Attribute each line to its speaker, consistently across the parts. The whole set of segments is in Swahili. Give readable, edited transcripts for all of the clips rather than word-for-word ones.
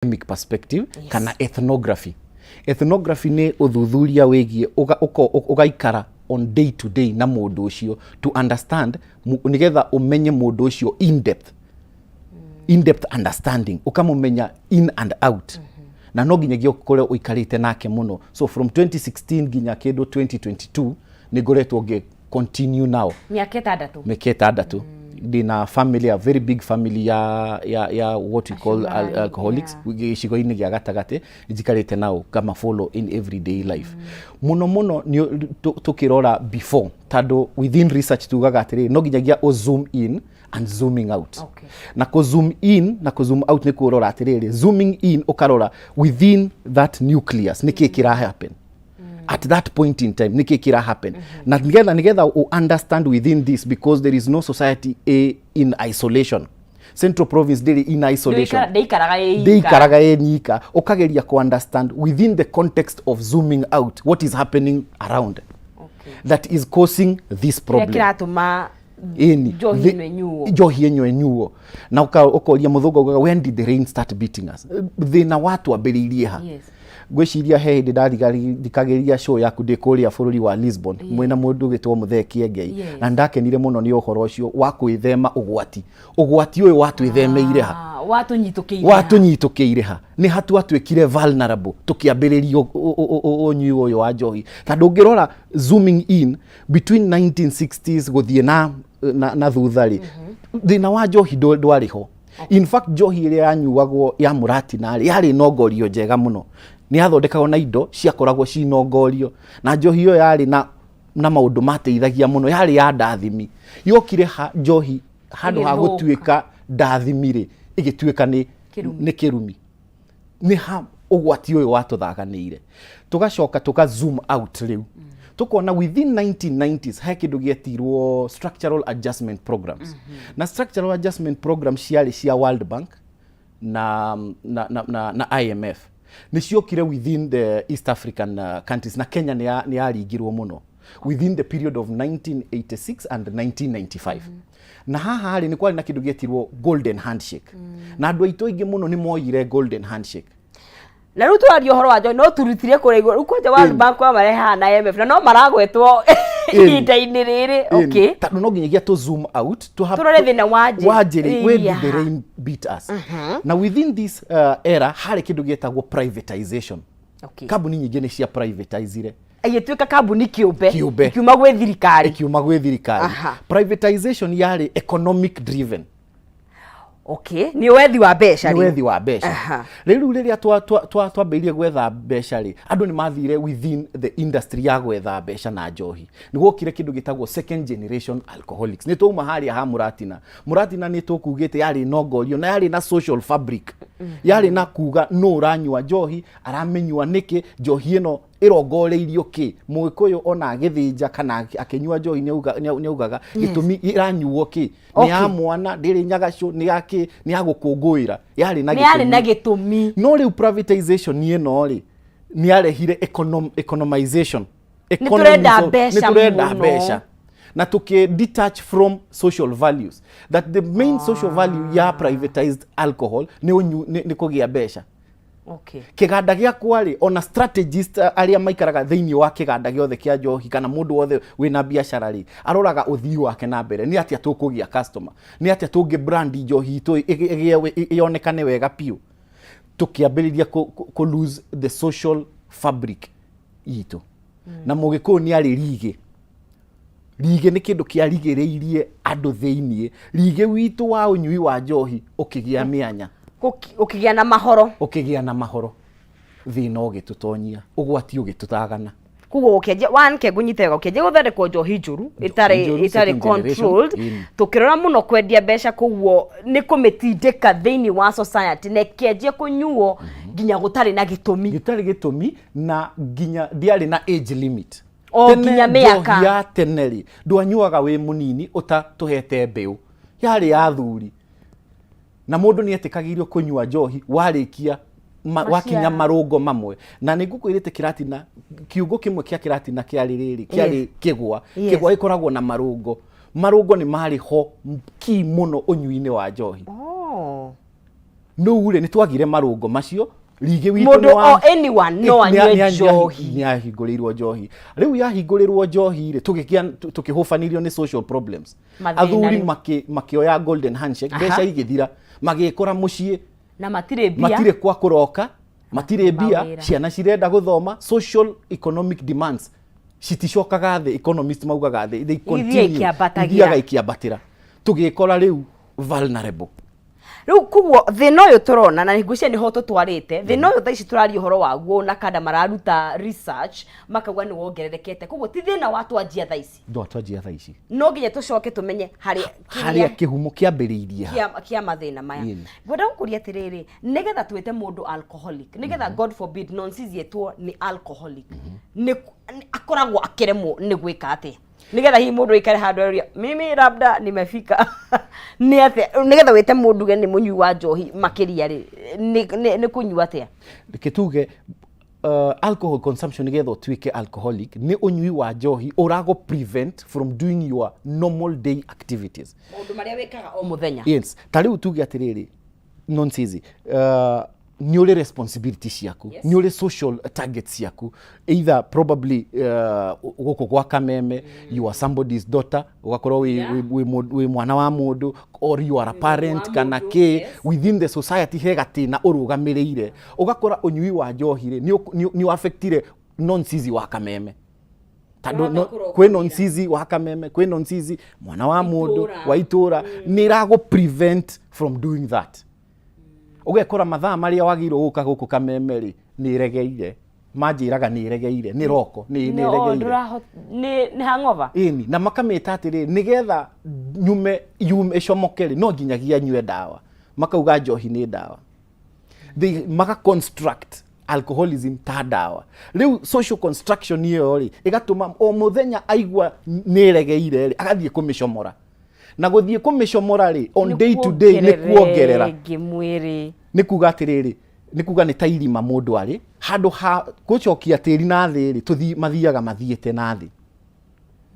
Speaker 1: academic perspective kana ethnography. Ethnography ni uthuthuria wigie ugaikara on day to day na mundu ucio to understand nigetha umenye mundu ucio in depth understanding ukamumenya in and out. Na no ginyagia ukore uikarite nake muno. So from 2016 ginya kedo 2022 ni goretwo ge continue now. Miaka itandatu. Dina family, a very big family ya what we call alcoholics. Gicigo-ini gia gatagate ijikarite now kama follow in everyday life. Muno tukirora before tado within research tugaga atiri no ginyagia o zoom in and zooming out. Okay. Na ko zoom in na ko zoom out ni kurora atiriri. Zooming in ukarora within that nucleus niki kira happen. At that point in time niki kira happen. Na nigetha u understand within this, because there is no society in isolation. Central province diri in isolation. Deikaraga nika. Ukageria ku understand within the context of zooming out what is happening around. Okay. That is causing this problem. Njohi enyuo na ukoria muthugo when did the rain start beating us. Thina watu abiririe ha. Yes. Gwiciria he ndikageria show yaku ndikuria bururi wa Lisbon mwena mundu gitwo Mutheki Engei. Na ndakenire muno ni uhoro ucio wa kwithema ugwati uyu watu ithemeire ha watu nyitukiire ha ni hatu atwekire vulnerable tukiambiriria unyui uyu wa njohi. Tondu ngirora zooming in between 1960s guthie na thuthari thina wa njohi ndwariho. In fact njohi iria yanyuagwo ya muratina yari nogorio njega muno. Ni athondekagwo na indo ciakoragwo cinongorio, na njohi yo yari na maundu mateithagia muno, yari ya ndathimi. Yokire njohi handu ha gutuika ndathimire igituika ni kirumi. Ni ha ugwati uyu watuthaganire. Tugacoka tuka zoom out riu. Tukona within 1990s he kindu gietirwo structural adjustment programs. Na structural adjustment programs ciari cia World Bank na IMF. Niciokire within the East African countries, na Kenya ni yaringirwo muno within the period of 1986 and 1995. Na haha hari ni kwali na kindu gietirwo golden handshake. Na andu aitu aingi muno ni moire golden handshake.
Speaker 2: Na rutu ari ohoro wajo no turutire kuregwo rukoja World Bank kwa mareha na IMF na no maragwetwo ida-ini riri. Okay,
Speaker 1: tatu no ginyagia to zoom out to have
Speaker 2: turore thina
Speaker 1: wajiri where did the rain beat us. Now within this era hari kindu gietagwo privatization. Okay, kabuni nyingi ni cia privatizire
Speaker 2: ayetweka kabuni kiumbe ikiuma gwe thirikari.
Speaker 1: Privatization yari economic driven.
Speaker 2: Okay, ni wethi wa besha
Speaker 1: riu riria twambirie gwetha besha ri andu ni mathire within the industry ya gwetha besha na njohi. Ni gwokire kindu gitagwo second generation alcoholics. Ni tuma haria ha muratina ni tukugite yari nogorio na yari na social fabric. Yari na kuga no uranywa njohi aramenywa niki njohi ino irongoreirio ki Muikuyu ona agithinja kana akinywa njohi ni ugaga gitumi iranyuo ki ni ya mwana ndiri nyagacu ni yaki ni agukungwira yari na
Speaker 2: gitumi.
Speaker 1: No riu privatization ni eno ri ni arehire economization.
Speaker 2: Niturenda besha
Speaker 1: na tuke detach from social values, that the main social value ya privatized alcohol ni kugia besha.
Speaker 2: Okay,
Speaker 1: kiganda gia kwari ona strategist aria maikaraga thiini wa kiganda giothe kia njohi kana mundu wothe wina biashara ri aroraga uthii wake na mbere ni atia tukugia customer, ni atia tungi brand njohi to ionekane wega piu. Tukiambiriria ku lose the social fabric itu. Na Mugikuyu ni ari rige ni kindu kia rigireirie andu thiini rige witu wa unyui wa njohi ukigia mianya
Speaker 2: ukigia na mahoro thina ugitutonyia ugwati ugitutagana kugo ukenje wanke gunyitega ukenje guthereko njohi njuru itari controlled. Tukirora muno kwendia besha kuwo ni kumitindika thiini wa society ne kenje kunyuo ginya gutari na gitumi
Speaker 1: na ginya diari na age limit.
Speaker 2: Ginya miaka
Speaker 1: ya teneri ndwanyuaga we munini utatuhete mbeu yari ya thuri na mundu ni etikagirio kunywa njohi warikia wakinya marungo mamwe. Na nigukwirite kiratina kiugo kimwe kia kiratina kiari riri kiari kigwa ikoragwo na marungo ni mari ho ki muno unyuine wa njohi. no ure ni twagire marungo macio rige witu
Speaker 2: mundu o anyone no anywe njohi
Speaker 1: ni ahingũrĩirwo njohi riu yahingũrĩrwo njohi ri tukihofanirio ni social problems athuri makioya golden handshake besha igithira magikora mucie
Speaker 2: na matire
Speaker 1: kwa kuroka matire bia ciana cirenda guthoma social economic demands citicokaga thi economists maugaga thi they continue ikiambatira tugikora riu vulnerable
Speaker 2: riu kuguo thina uyu turona na ngucia ni ho tutwarite thina uyu thaici turari uhoro waguo na kada mararuta research makauga ni wongererekete kuguo ti thina watu anjia thaici no nginya tucoke tumenye haria
Speaker 1: kihumo kiambiriirie
Speaker 2: kia mathina maya ngwenda gukuria atiriri nigetha twite mundu alcoholic nigetha god forbid nonsense yetwo ni alcoholic ni akoragwo akiremwo ni gwika atia nigetha hi mundu ikare handu aria mimi labda nimefika ni atia nigetha wite mundu ge ni munyui wa njohi makiria ri ni kunyua atia
Speaker 1: kituge alcohol consumption nigetha twike alcoholic ni unyui wa njohi urago prevent from doing your normal day activities
Speaker 2: mundu maria wekaga o muthenya
Speaker 1: yes tariu tuge atiriri nonsense ni ule responsibility ciaku ni ule social targets ciaku either probably goko kwa Kameme you are somebody's daughter ugakorwo we mwana wa mundu or you are a parent kana ke within the society hegati na urugamiriire ugakora unyui wa njohi ni affectire nonsense wa Kameme tando kwe nonsense wa Kameme kwe nonsense mwana wa mundu wa itura ni rago prevent from doing that ugekora mathaa maria wagiro guka guku Kameme ri ni regeire manjiraga ni regeire ni roko ni regeire
Speaker 2: ni hangover
Speaker 1: ini na makameta atiri nigetha nyume icomokeri no nginyagia nyue dawa makauga njohi ni dawa they maka construct alcoholism ta dawa riu social construction iyo ri igatuma o muthenya aigwa ni regeire ri agathie kumicomora na guthie kumicomora ri on day to day ni kuongerera
Speaker 2: gimwiri
Speaker 1: ni kuga atiriri ni kuga ni tairima mundu ari handu ha gucokia tiri na thi ri tuthi mathiaga mathiete na thi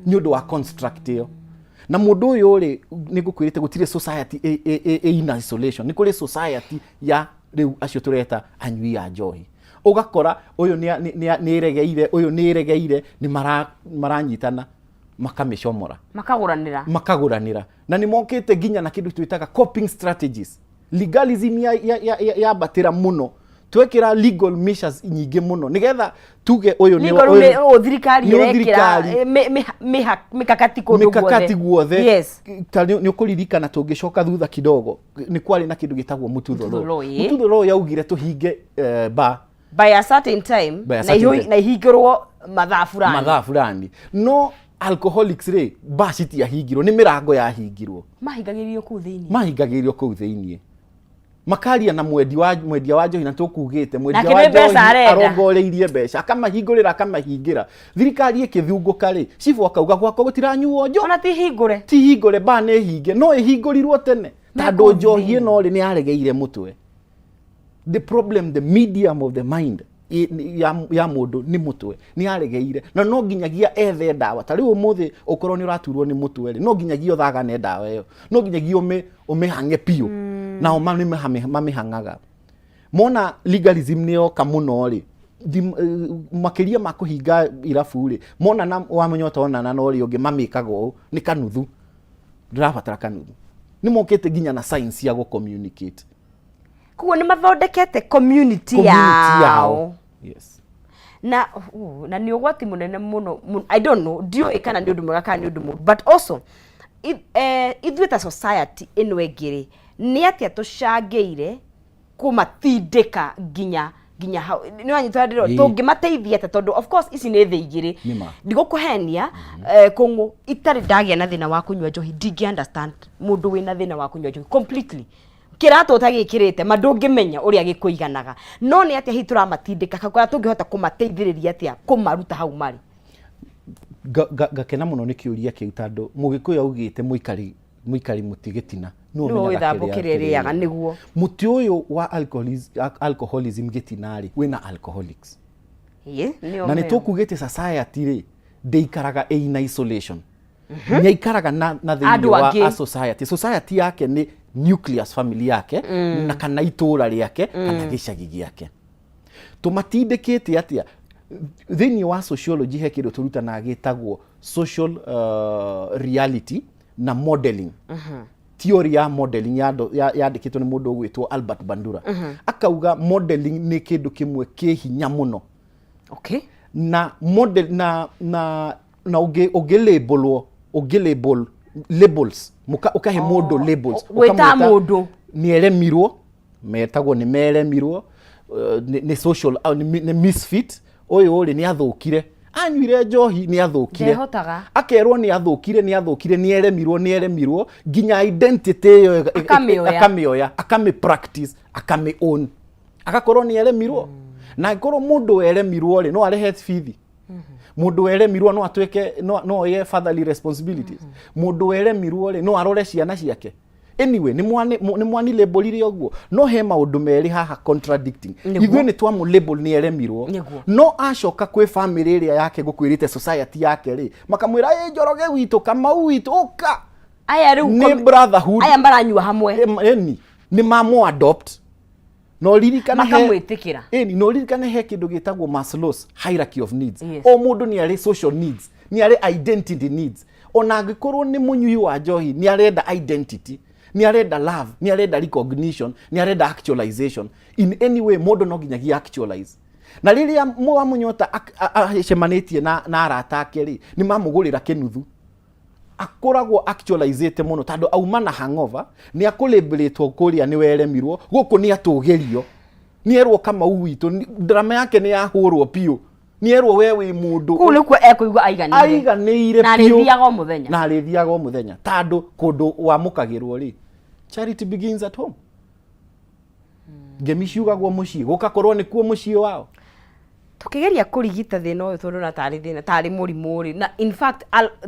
Speaker 1: ni undu wa construct iyo na mundu uyu ri ni gukwirite gutire society in isolation ni kuri society ya riu acio tureta anyui a njohi ugakora uyu ni regeire uyu ni regeire ni maranyitana makamicomora makaguranira na ni mokete ginya na kindu twitaga coping strategies legalism ya batira muno twekira legal measures nyingi muno nigetha tuge uyu ni
Speaker 2: uyu thirikari irekira mikakati
Speaker 1: guothe yes ni ukuririkana tungicoka thutha kidogo ni kwari na kindu gitagwo mututho ro yaugire tuhinge
Speaker 2: by a certain time na ihingirwo mathaa fulani
Speaker 1: no alcoholics ri basiti yahingirwo ni mirango yahingirwo mahingagirio kuu thiini makaria na mwendia wa njohi na tukugite mwendia wa njohi arongoreirie mbeca akamahingira thirikari ikithunguka ri cifu akauga gwako gutiranyuo njo
Speaker 2: ona ti
Speaker 1: hingure ba ne hinge no ihingurirwo tene tando njohi no ri ni aregeire mutwe the problem the medium of the mind ya mundu ni mutwe ni aregeire na no nginyagia ethe dawa tari umuthi ukorwo ni uraturwo ni mutwe ri no nginyagia uthagane dawa iyo no nginyagia umihange piu na omani mamihangaga mona legalism niyo kamuno ri makiria makuhinga irafu ri mona na wamenyota ona no ri ungi mamikago ni kanuthu ndirabatara kanuthu ni mokete ginya na science ya go communicate
Speaker 2: kuo ni mathondekete community yao
Speaker 1: yes
Speaker 2: na ni ugwati munene muno I don't know dio ikana ni undu mwega kana ni undu mu but also ithuita society inwegire ni atia tucangeire kumathindika ginya ni wanyita ndiro tungimateithia ta tondu of course ici ni thi igiri ndigukuhenia kungu itari ndagia na thina wa kunywa njohi ndingi understand mundu wina thina wa kunywa njohi completely kirato utagikirite mandungimenya uria gikuiganaga no ni atia hitura matindika kakora tungihota kumateithiriria atia kumaruta hau mari
Speaker 1: gakena muno ni kiuria kiu tondu mugikuyu augite muikari mutigitina
Speaker 2: no withambukiriria niguo
Speaker 1: muti uyu wa alcoholism gitinari wina alcoholics na ni tukugite society ri ndeikaraga in isolation ni ikaraga na thini wa society yake ni nucleus family yake na kana itura riake kana gicagi giake tumatindikite atia thini wa sociology he kindu turutana gitagwo social reality na modeling theory ya modeling yandikitwo ni mundu gwitwo Albert Bandura akauga modeling ni kindu kimwe kihinya muno na model na labels ukahe mundu labels
Speaker 2: weta mundu
Speaker 1: ni eremirwo metagwo ni meremirwo ni social ni misfit oyo uri ni athukire anyuire njohi ni athukire akerwo ni athukire ni eremirwo ginya identity yo akamioya akame practice akame own akakorwo ni eremirwo na ngoro mundu eremirwo ri no arehe fithi mundu eremirwo no atweke no ye fatherly responsibilities mundu eremirwo ri no arore ciana ciake anyway ni mwani label ire ogwo no he maundu meri haha contradicting ithuĩ ni twamu label ni eremirwo no acoka kwe family ĩrĩa yake gukwirite society yake ri makamwira ĩ Njoroge witũ Kamau witũ uka
Speaker 2: aya riu
Speaker 1: ni brotherhood
Speaker 2: aya maranyua hamwe
Speaker 1: ni mamu adopt no ririkana
Speaker 2: makamwitikira
Speaker 1: no ririkana he kindu gitagwo Maslow's hierarchy of needs o mundu ni ari social needs ni ari identity needs ona angikorwo ni munyui wa njohi ni arenda identity ni arenda love ni arenda recognition ni arenda actualization in any way mundu no nginyagia actualize na riria munyota acemanitie na arata ake ri ni mamugurira kinuthu akoragwo actualizate muno tando auma na hangover ni akulabelitwo kuria ni weremirwo guku ni atugerio ni erwo kama uwitu drama yake ni yahurwo pio ni erwo wewe mundu
Speaker 2: kuliko ekuigwa
Speaker 1: aiganire
Speaker 2: na
Speaker 1: rithiaga o muthenya tando kundu wamukagirwo ri charity begins at home gemiciugagwo mucii gukakorwo ni kuo mucii wao
Speaker 2: tukigeria kurigita thina uyu tondu na tari thina tari murimu ri na in fact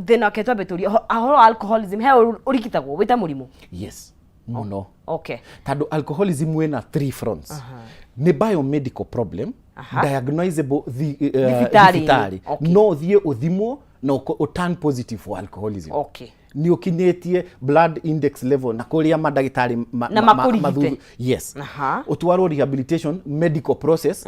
Speaker 2: thina ketwa beturi ahoro alcoholism he urigitagwo wita murimu
Speaker 1: yes muno
Speaker 2: okay
Speaker 1: tando alcoholism wena 3 fronts ni biomedical problem diagnosable thibitari no thie uthimo no turn positive for alcoholism ni ukinyetie blood index level na kuria madagitari
Speaker 2: mathuthu
Speaker 1: yes utwaro rehabilitation medical process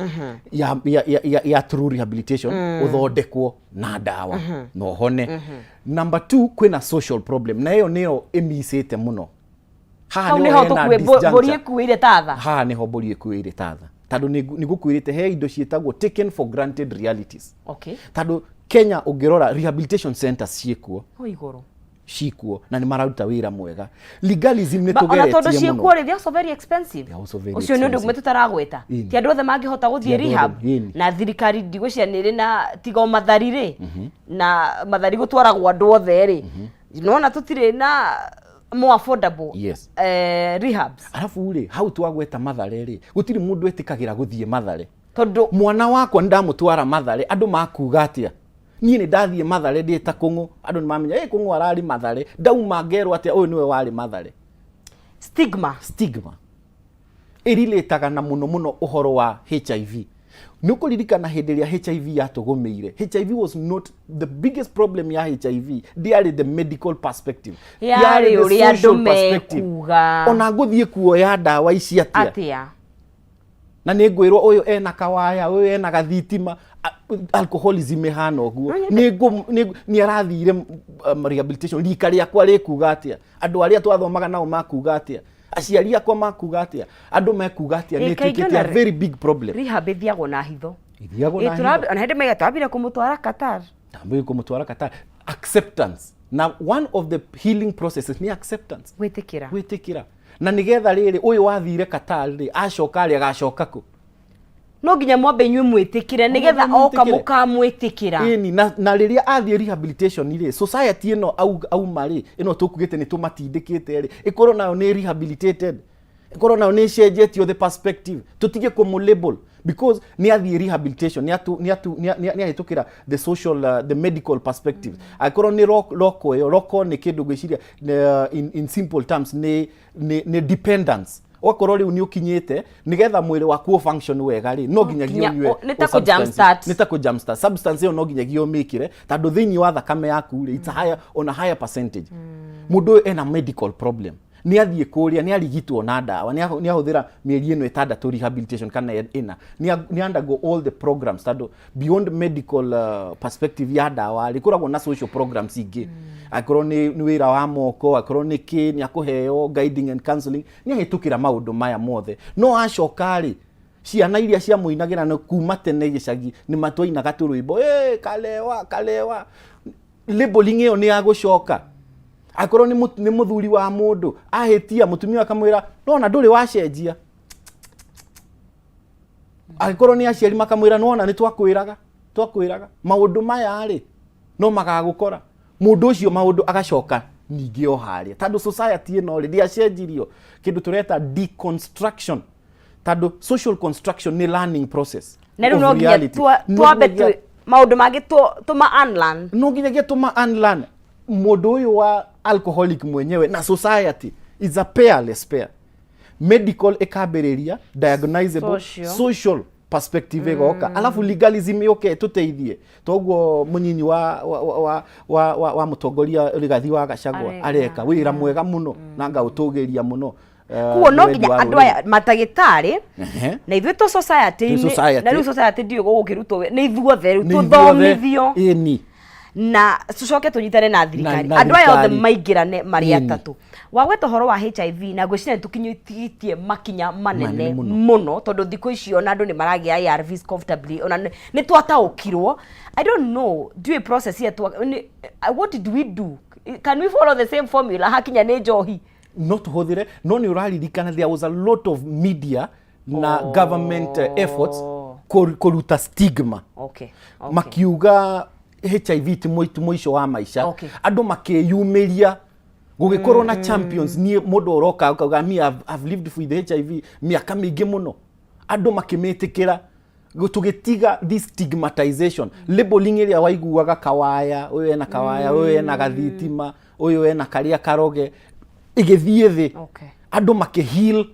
Speaker 1: ya true rehabilitation uthondekwo na dawa no hone number 2 kwina social problem na hiyo niyo emisete muno
Speaker 2: ha ni ho tukwe kuire tatha
Speaker 1: ha ni ho borie kuire tatha tando ni gukwirite he indo cietagwo taken for granted realities tando Kenya ungirora rehabilitation centers ciekuo
Speaker 2: igoro
Speaker 1: shikuo na ni mararuta wira mwega legalism ni tugeretie muno
Speaker 2: ona todo shikuo ri they are so very expensive ucio ni undu gumetutaragweta ti andu othe mangihota guthie rehab na thirikari ndigwicianire na tigo mathari ri na mathari gutwaragwo andu othe ri nona tutire na more affordable rehabs
Speaker 1: alafu ri how twagweta mathare ri gutiri mundu etikagira guthie mathare tondu mwana wakwa ndamutwara mathare andu makuga atia ni ndathie mathare ndita kungu andu ni mamenya kungu arari mathare ndauma ngerwo atia uyu niwe wari mathare
Speaker 2: stigma
Speaker 1: iriletaga na muno uhoro wa HIV nukuririkana hindiria HIV yatugumeire HIV was not the biggest problem ya HIV diari the medical perspective
Speaker 2: diari uri andu mekuga
Speaker 1: ona nguthie kuoya ndawa ici atia na ningwirwo uyu ena kawaya uyu ena gathitima alcoholism hana oguo ni arathire rehabilitation rikari akwa rikuga atia andu aria twathomaga nao makuga atia aciari akwa makuga atia andu mekuga atia ni tikete a very big problem
Speaker 2: rehab ithiago na hitho na hende mega tabira kumutwara Qatar
Speaker 1: acceptance na one of the healing processes ni acceptance
Speaker 2: witikira
Speaker 1: na nigetha riri uyu wathire Qatar ri acoka ri agacoka ku
Speaker 2: no nginya mwambe inyuĩ mwĩtĩkire nigetha oka mũkamwĩtĩkĩra
Speaker 1: na riria athie rehabilitation ri society ino auma ri ino tukugite ni tumatindikite ri ikorwo nayo ni rehabilitated ikorwo nayo ni cenjetio the perspective tutige ku label because ni athie rehabilitation ni ahitukira the social the medical perspective ikorwo ni roko ni kindu gwiciria in simple terms ni dependence okorwo riu ni ukinyite nigetha mwiri waku function wega ri no nginyagia unywe
Speaker 2: nita
Speaker 1: jump start substance yo no nginyagia umikire tando thini wa thakame yaku ri it's higher on a higher percentage mundu ena medical problem ni athie kuria ni arigitwo na ndawa ni ahuthira mieri ino 6 rehabilitation kana ina ni undergo all the programs tado beyond medical perspective ya ndawa rikoragwo na social programs ingi akorwo ni wira wa moko akorwo ni ki ni akuheo guiding and counseling ni ahitukira maundu maya mothe no acokari ciana iria cia muinagira no kuma tene gicagi ni matwainaga turwimbo kalewa labeling iyo ni ya gucoka akorwo ni muthuri wa mundu ahitia mutumia akamwira nona nduri wacenjia akorwo ni aciari makamwira nona ni twakwiraga maundu maya ri no magagukora mundu ucio maundu agacoka ningi o haria tando society ino ri ndiacenjirio kindu tureta deconstruction tando social construction ni learning process
Speaker 2: na riu no nginya twambe maundu mangi tuma unlearn
Speaker 1: no nginya tuma unlearn mundu uyu wa alcoholic mwenyewe na society is a peerless pair medical ekambiriria diagnosable social perspective goka alafu legalism yoke tuteithie toguo munyinyi wa mutongoria Rigathi wa Gachagua areka wira mwega muno na ngautugiria muno
Speaker 2: kuo no nginya andu aya matagitari na ithuĩ to society na riu society ndio gukirutwo ni ithuothe riu tuthomithio
Speaker 1: ini
Speaker 2: na tucoke tunyitane na thirikari andu aya othe maingirane mari atatu wagweta horo wa HIV na gwicina tukinyitie makinya manene muno tondu thikũ icio na andu ni maragia ARVs comfortably ona ni twataukirwo I don't know do process here what did we do can we follow the same formula hakinya ni njohi
Speaker 1: not hothire no ni uraririkana there was a lot of media na government efforts kuruta stigma makiuga HIV ti moico wa maisha andu makeyumiria gugikorwo na champions ni mundu uroka akauga me I've lived with HIV miaka mingi muno andu makimetikira tugitiga this stigmatization labeling iria waiguaga kawaya uyu ena kawaya uyu ena gathitima uyu ena karia karoge igithie thi andu makiheal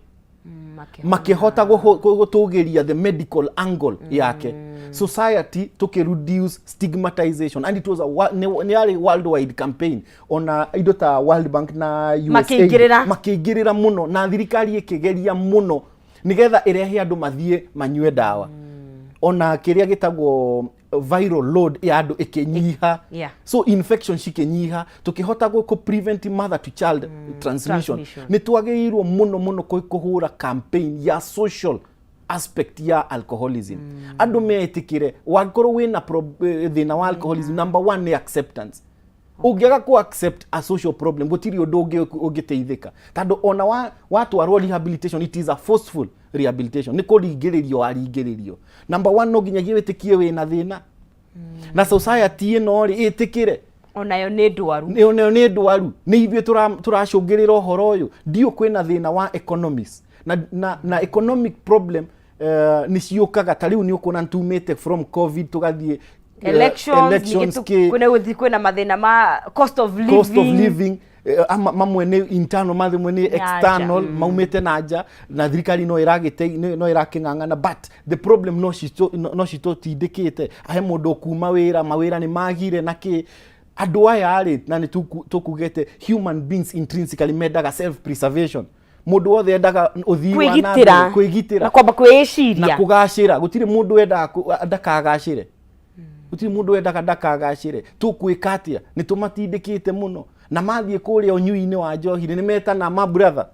Speaker 1: makihota gutugiria the medical angle yake society took reduce stigmatization and it was a nearly worldwide campaign on idota World Bank na USAID makigirira muno na thirikari ikigeria muno nigetha irehe andu mathie manyue dawa ona kiria gitagwo viral load ya andu ikinyiha so infection shikinyiha tukihota ku prevent mother to child transmission ni twagirwo muno kuhura campaign ya social aspect ya alcoholism andu meetikire wakorwo wina thina wa alcoholism number 1 ni acceptance ugiaga ku accept a social problem gutiri undu ungiteithika tando ona watu wa rehabilitation it is a forceful rehabilitation ni kuringiririo aringiririo number 1 no nginya witikie wina thina na society ino ri itikire
Speaker 2: onayo ni ndwaru
Speaker 1: ni ithuĩ turacungirira uhoro uyu ndio kwina thina wa economics na economic problem ni ciukaga tariu ni ukuna ntumite from covid tugathie
Speaker 2: elections kwina mathina ma cost of living
Speaker 1: mamwe ni internal mamwe ni external maumite naja na thirikari no iraking'ang'ana but the problem no cito tindikite ahe mundu kuma mawira ni magire naki andu aya ari na ni tukugete human beings intrinsically medaga self preservation mundu wothe endaga uthii wa na kwigitira
Speaker 2: na kwamba kwiciria
Speaker 1: na kugacira gutiri mundu enda ndakagacire gutiri mundu endaga ndakagacire tukwikatia ni tumatindikite muno na mathie kuria unyui-ini wa njohi ni metana ma brother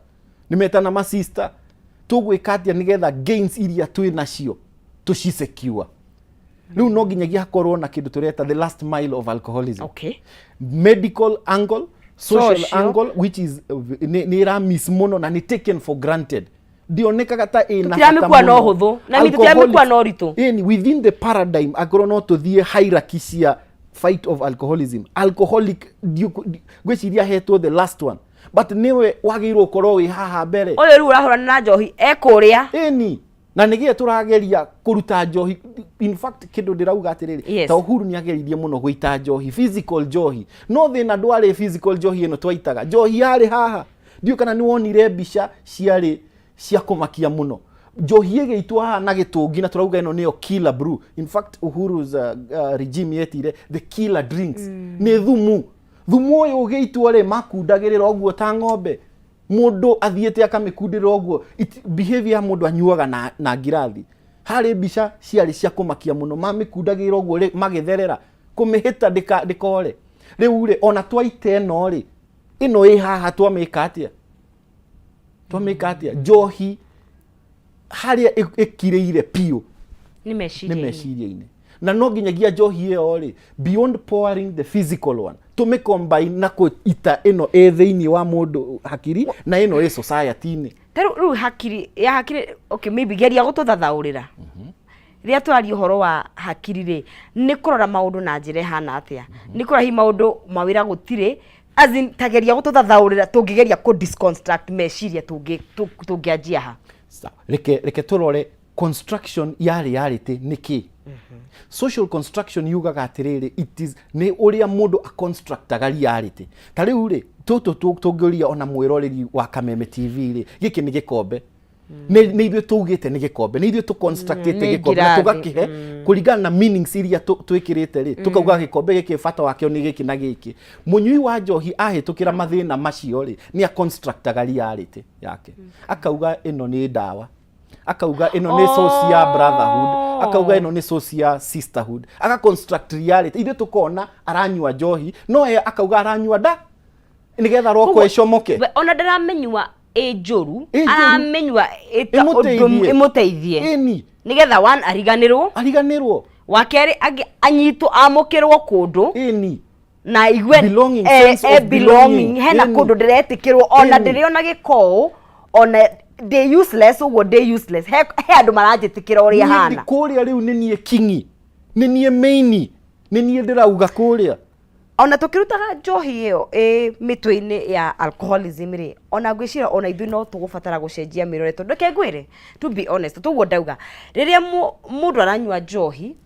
Speaker 1: ni metana ma sister tugwikatia nigetha gains iria twi nacio tucicecure riu no nginyagia hakorwo na kindu tureta the last mile of alcoholism medical angle social angle which is ni ramis muno na ni taken for granted dionekaga ta ina
Speaker 2: tiramikwa no huthu na tiramikwa no ritu
Speaker 1: within the paradigm akorwo no tuthie hierarchy cia fight of alcoholism alcoholic gwiciria hetwo the last one but niwe wagirwo korwo wi haha mbere
Speaker 2: oyo ru urahorana na njohi ekuria
Speaker 1: na nigie turageria kuruta njohi in fact kindu ndirauga atiriri ta Uhuru ni ageririe muno guita njohi physical njohi no thina ndwari physical njohi ino twaitaga njohi yari haha ndio kana ni wonire mbica ciari cia kumakia muno njohi igeitwa haha na gitungi na turauga ino niyo killer brew in fact Uhuru's regime yetire the killer drinks ni thumu uyu ugeitwa ri makundagirira oguo ta ng'ombe Mundu athiete akamikundira ogwo behavior ya mundu anyuaga na ngirathi hari mbica ciari cia kumakia muno mamikundagirira ogwo magitherera kumihita ndikore riu ri ona twaite no ri ino i haha twamika atia njohi haria ikireire pio
Speaker 2: ni meciria-ini
Speaker 1: na no nginyagia njohi iyo ri beyond pouring the physical one to combine na kuita ino thiini wa mundu hakiri na ino i society-ini
Speaker 2: riu hakiri okay maybe geria gututhathaurira ria twari uhoro wa hakiri ri ni kurora maundu na njira hana atia ni kurora hi maundu mawira gutire as in tageria gututhathaurira tungigeria ku disconstruct meciria tungianjia ha
Speaker 1: reke turore construction ya reality niki social construction yugaga atiriri it is ni uria mundu a constructaga reality ta riu ri tungiuria ona mwiroreri wa Kameme TV ri giki ni gikombe ni ithuĩ tugite nĩ gikombe ni ithuĩ tu constructite gikombe na tugakihe kuringana na meanings iria twikirite ri tukauga gikombe giki bata wakio ni giki na giki munyui wa njohi ahitukira mathina macio ri ni a constructaga reality yake akauga ino ni ndawa akauga ino ni source ya brotherhood akauga ino ni source ya sisterhood aka construct reality ithuĩ tukona aranyua njohi no akauga aranyua da nigetha roko ecomoke
Speaker 2: ona ndaramenyua njuru aramenyua imuteithie nigetha one ariganirwo wa keri anyitwo amukirwo kundu na igwe belonging hena kundu ndiretikirwo ona ndiriona gikou ona they useless ugo they useless he andu maranjitikira uria hana
Speaker 1: kuria riu ni nie kingi ni nie maini ni nie ndirauga kuria
Speaker 2: ona tukirutaga njohi iyo mitwe-ini ya alcoholism ri ona ngwicira ona ithu no tugubatara gucenjia mirore tondu kengwire to be honest tuguo ndauga riria mundu aranyua njohi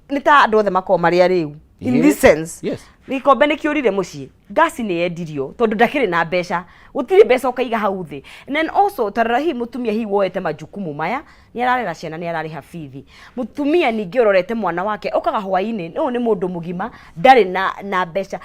Speaker 2: ni ta andu othe makoo maria riu in this sense gikombe ni kiurire mucii gasi ni yendirio tondu ndakiri na mbeca gutiri mbeca ukaiga hau thi and then also tarara hi mutumia hi woete majukumu maya ni ararera ciana ni arariha bithi mutumia ningi urorete mwana wake ukaga hwaini no ni mundu mugima ndari na mbeca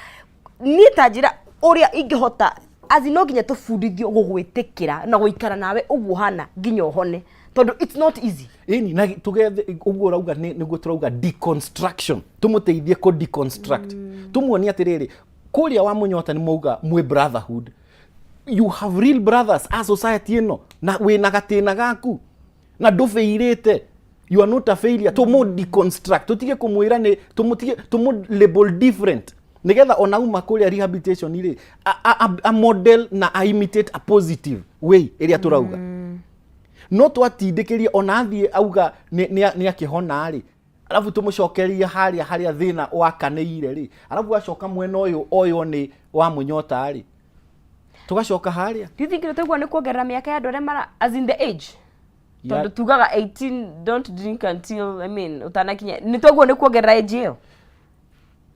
Speaker 2: ni tanjira uria ingihota azino nginya tubundithio gugwitikira na guikara nawe uguo hana nginya uhone tondu it's not easy
Speaker 1: na tugethe uguo rauga niguo turauga deconstruction tumuteithie ku deconstruct tumuonia atiriri kuria wa munyota ni mauga mwe brotherhood you have real brothers as society ino na wina gatina gaku na ndufeirite you are not a failure tumu deconstruct tutige kumwira ni tumu label different nigetha ona uma kuria rehabilitation iri a model na a imitate a positive way iria turauga no twatindikiria ona athie auga ni akihona ri alafu tumucokeria haria thina wakaniire ri alafu acoka mwena uyu ni wa munyota ri tugacoka haria
Speaker 2: do you think tuguo ni kuongerera miaka ya andu aria mara as in the age tondu tugaga 18 don't drink until I mean utanakinya ni tuguo ni kuongerera age iyo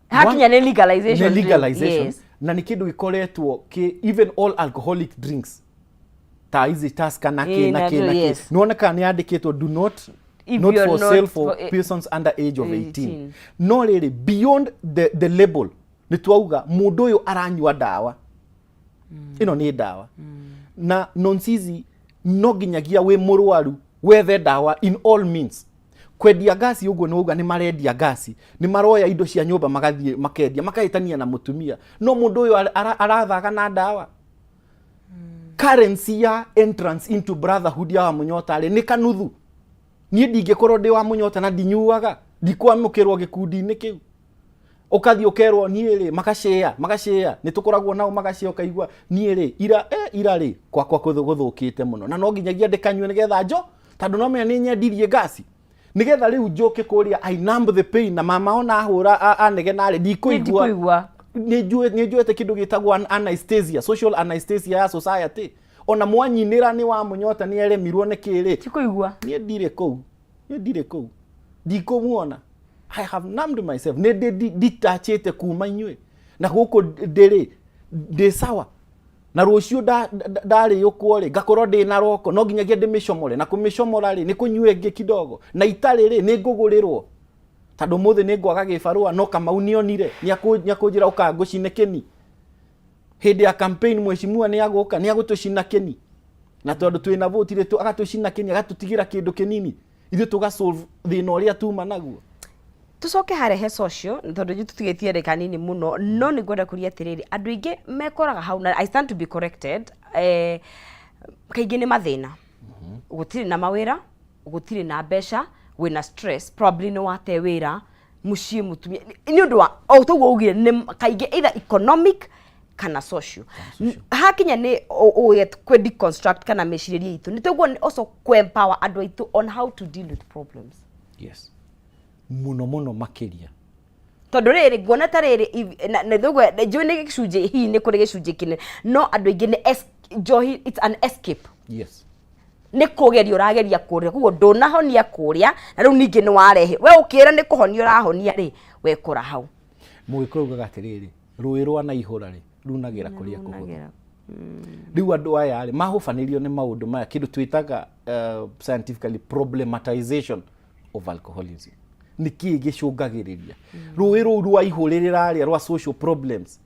Speaker 2: hakinya ni legalization
Speaker 1: yes. Na ni kindu gikoretwo even all alcoholic drinks ta hizi taska na ke nuoneka ni andikitwo do not for sale for persons under age of 18 no really beyond the label ni twauga mundu uyu aranyua dawa ino ni dawa na nonsizi no ginyagia we murwaru wethe dawa in all means kwendia gasi uguo nuga ni marendia gasi ni maroya indo cia nyumba magathie makendia makaitania na mutumia no mundu uyu arathaga na dawa currency ya entrance into brotherhood ya munyota ri ni kanuthu ni ndingikorwo ndi wa munyota na ndinyuaga ndikwamukirwo gikundi-ini kiu ukathi ukerwo ni ri magashare ni tukoragwo nao magashare ukaigwa ni ri ira ri kwakwa kuthukite muno na no nginyagia ndikanywe nigetha njo tondu no menya ni nyendirie gasi nigetha riu njoke kuria I numb the pain na mama ona ahura anege nari ndikuigwa ni njuete kindu gitagwo anesthesia social anesthesia ya society ona mwanyinira ni wa munyota ni eremirwo ni kiri
Speaker 2: tikuigwa
Speaker 1: ni ndire kou ndikumuona I have numbed myself ne ditachete kuma inywe na guko ndi sawa na rucio ndari yukwore gakorwo ndi na roko no nginyagia ndimicomore na kumicomora ri ni kunywe ngi kidogo na itari ri ni ngugurirwo tondu muthe ni ngwaga gibarua no Kamau nionire ni akunjira ukangucine keni Hĩndĩ ya campaign mheshimiwa ni agoka ni agutucina keni na tondu twina vote ile tu agatucina keni agatutigira kindu kinini ithu tuga solve thina uria tuma naguo.
Speaker 2: Tucoke harehe social tondu ju tutigetie reka nini muno no ni gwenda kuria atiriri andu ingi mekoraga hau na I stand to be corrected kaingi ni mathina gutiri na mawira gutiri na besha wina stress probably no wate wira mucii mutumia ni undu wa o toguo ugire ni kaingi either economic kana social. Hakinya ni kwe deconstruct kana meciriria itu ni toguo also kwe empower andu aitu on how to deal with problems.
Speaker 1: Yes. Muno makiria
Speaker 2: tondu riri nguona ta riri na thoguo njui ni gicunji hi ni kuri gicunji kine no andu ingi ni njohi it's an escape.
Speaker 1: Yes.
Speaker 2: Ni kugeria urageria kuria kuguo ndunahonia kuria na riu ningi ni warehe we ukira ni kuhonia urahonia ri we kura hau
Speaker 1: mugiko ugaga atiriri rui rwa na ihura ri runagira kuria kuhutha riu andu aya ri mahubanirio ni maundu maya kindu twitaga scientifically problematization of alcoholism ni ki gicungagiriria rui ru rwa ihurira ri rwa social problems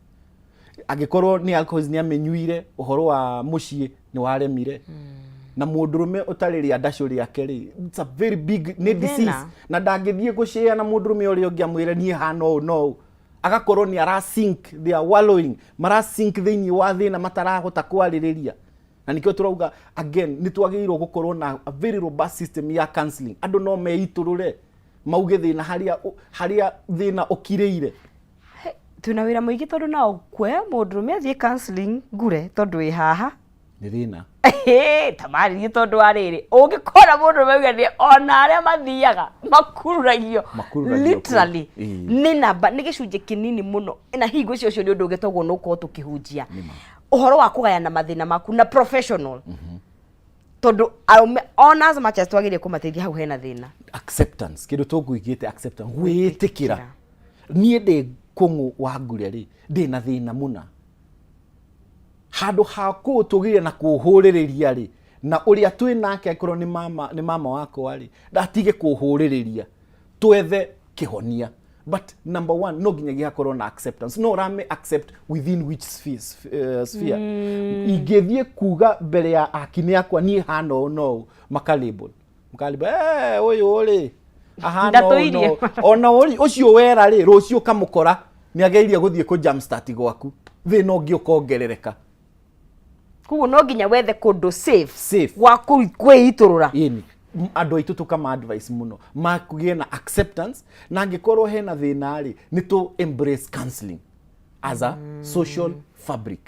Speaker 1: agikorwo ni alcoholism ni amenyuire uhoro wa mucii ni waremire na mundurume utariri andacuri yake ri it's a very big ni disease na ndangithie gushare na mundurume uri ungi amwire nie hano no agakorwo ni ara sink they are wallowing mara sink thini wa thina matarahota kwaririria na nikio turauga again ni twagirwo gukorwo na a very robust system ya counseling andu no meiturure mauge thina haria thina ukiriire
Speaker 2: tuna wira muingi tondu na ukwe mundurume athie counseling ngure tondu wi haha
Speaker 1: ni thina
Speaker 2: tamari tondu ariri ungikora mundu mauge ona aria mathiaga makururagio literally ni namba ni gicunji kinini muno na hingo cio ni undu ugitogwo no ko tukihunjia uhoro wa kugayana mathina maku na professional tondu ona as much as twagirie kumateithia hau hena thina
Speaker 1: acceptance kindu tugwigite acceptance gwitikira nie ndi kungu wa ngure ri ndi na thina muna handu haku tugire na kuhuririria ri na uria twi nake akorwo ni mama wako ari ndatige kuhuririria twethe kihonia but number one no ginyagia akorwo na acceptance no rame accept within which sphere igethie kuga mbere ya akini akwa ni hano no makalable uyu uri ahano no ona uri ucio wera ri rucio kamukora ni ageirie guthie ku jam start gwaku thina ungi ukongerereka
Speaker 2: kuguo no nginya wethe kundu safe wa kwiiturura
Speaker 1: ini andu aitu tukama advice muno makugie na acceptance na ngikorwo hena thina ri ni to embrace counseling as a social fabric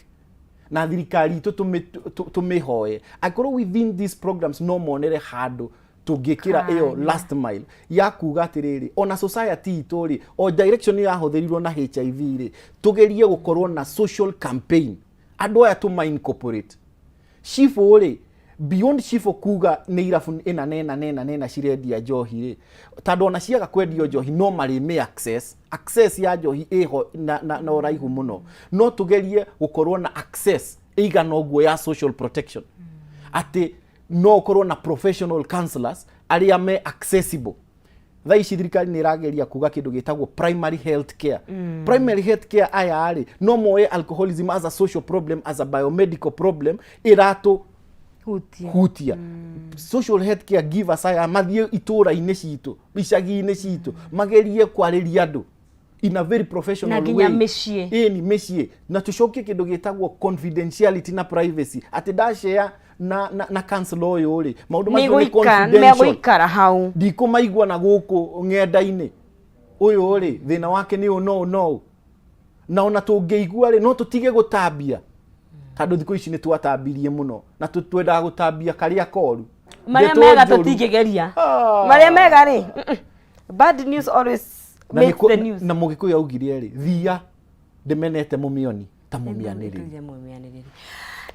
Speaker 1: na thirikari itu tumihoye akorwo within these programs no monere handu tungikira iyo last mile ya kuga atiriri ona society itori o direction ya hothirirwo na HIV ri tugerie gukorwo na social campaign andu aya to incorporate shifo ri beyond shifo kuga ni irafu ina nena cirendia njohi ri tondu ona ciaga kwendio njohi no mari me access ya njohi iho na oraihu muno no tugerie gukorwo na access igana oguo ya social protection ati no korwo na professional counselors aria me accessible thaici thirikari ni irageria kuga kindu gitagwo primary health care primary health care aya ari no moe alcoholism as a social problem as a biomedical problem irato hutia social health care give us aya mathie itura-ini citu icagi-ini citu magerie kwariria andu in a very professional way
Speaker 2: na mishie
Speaker 1: ni mishie na tucokie kindu gitagwo confidentiality na privacy ati ndashare na council oyo ri maundu macio ni confidential
Speaker 2: megoikara hau
Speaker 1: ndiko maigwa na guku ng'enda-ini uyu ri thina wake ni no na ona tungeigua ri no tutige gutambia tondu thikũ ici ni twatambirie muno na twenda gutambia karia koru
Speaker 2: maria mega tutigegeria maria mega ri bad news always makes the news
Speaker 1: na mugikuyu augire ri thia ndimenete mumioni ta mumianiri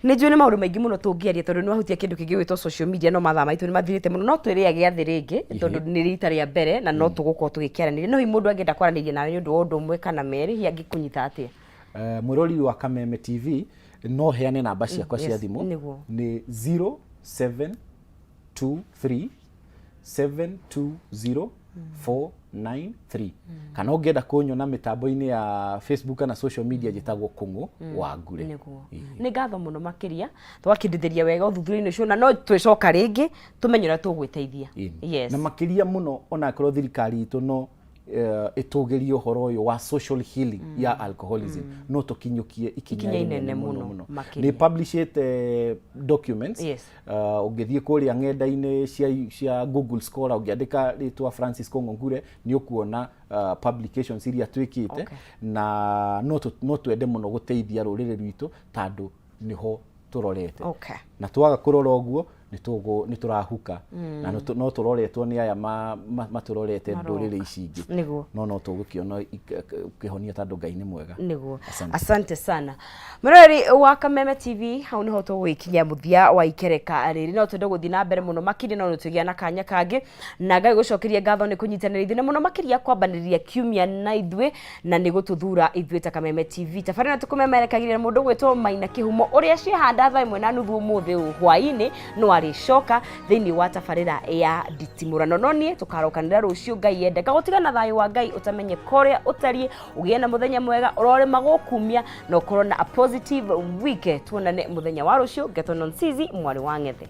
Speaker 2: ni njui ni maundu maingi muno tungiaria tondu ni wahutia kindu kingi gwitwo social media no mathaa maitu ni mathirite muno no twirĩa gĩathĩ rĩngĩ tondu ni rita rĩa mbere na no tũgũkorwo tũgĩkĩaranĩria no hi mũndũ angĩenda kwaranĩria nawe nĩ ũndũ wa ũndũ ũmwe kana merĩ hi angĩkũnyita atia
Speaker 1: mwĩrori wa Kameme TV no heane namba ciakwa cia thimũ nĩ 0723 720 493 kana ungenda kunyona mitambo-ini ya Facebook na social media jitagwo Kungu wa Ngure.
Speaker 2: Ni ngatho muno makiria twakindithiria wega uthuthuria-ini ucio na no twicoka ringi tumenyera tugwiteithia.
Speaker 1: Yes. Na makiria muno ona korwo thirikari itu no itugirie uhoro uyu wa social healing ya alcoholism no tukinyukie ikinya inene muno. Ni published documents. Ungithie kuria ng'enda-ini cia Google Scholar ungiandika ritwa Francis Kungu Ngure ni ukuona publications iria twikite na no twende muno guteithia rurire rwitu tandu niho turorete. Na twaga kurora uguo ni turahuka na no turoretwo ni aya maturorete ndurire ici ingi no tugukiona kihonia tandu Ngai ni mwega.
Speaker 2: Asante sana murori wa Kameme TV. Hau niho tugwikinya muthia wa ikereka riri no twende guthii na mbere muno makiri no tugia na kanya kangi na Ngai gucokeria ngatho ni kunyitanira ithine muno makiria kwambaniria kiumia na ithwe na ni gututhura ithwe ta Kameme TV. Tafarina tukumemerekagirira mundu gwitwo Maina Kihumo uria ciehanda thaa 1:30 umuthi hwaini no aricoka thiini wa tafarira ya nditimurano no nie tukarokanira rucio Ngai yende gutiga na thayo wa Ngai utamenye koria utarie ugie na muthenya mwega urore magukumia no korona a positive week tuonane muthenya wa rucio Geto Nonsizi mwari wa Ngethe.